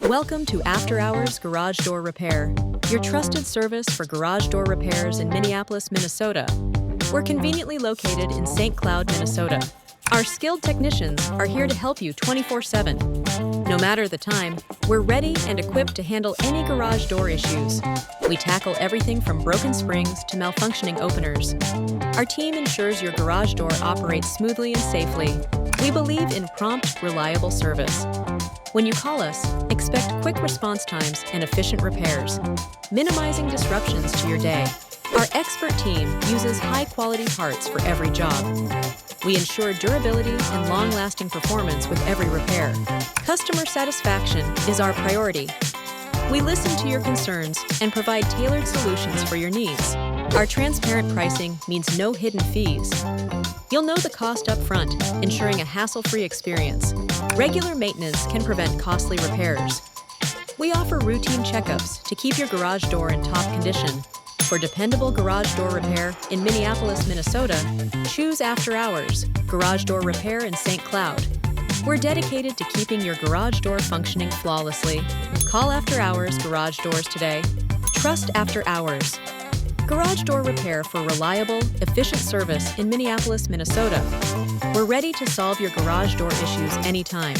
Welcome to After Hours Garage Door Repair, your trusted service for garage door repairs in Minneapolis, Minnesota. We're conveniently located in St. Cloud, Minnesota. Our skilled technicians are here to help you 24/7. No matter the time, we're ready and equipped to handle any garage door issues. We tackle everything from broken springs to malfunctioning openers. Our team ensures your garage door operates smoothly and safely. We believe in prompt, reliable service. When you call us, expect quick response times and efficient repairs, minimizing disruptions to your day. Our expert team uses high-quality parts for every job. We ensure durability and long-lasting performance with every repair. Customer satisfaction is our priority. We listen to your concerns and provide tailored solutions for your needs. Our transparent pricing means no hidden fees. You'll know the cost up front, ensuring a hassle-free experience. Regular maintenance can prevent costly repairs. We offer routine checkups to keep your garage door in top condition. For dependable garage door repair in Minneapolis, Minnesota, choose After Hours Garage Door Repair in St. Cloud. We're dedicated to keeping your garage door functioning flawlessly. Call After Hours Garage Doors today. Trust After Hours Garage Door Repair for reliable, efficient service in Minneapolis, Minnesota. We're ready to solve your garage door issues anytime.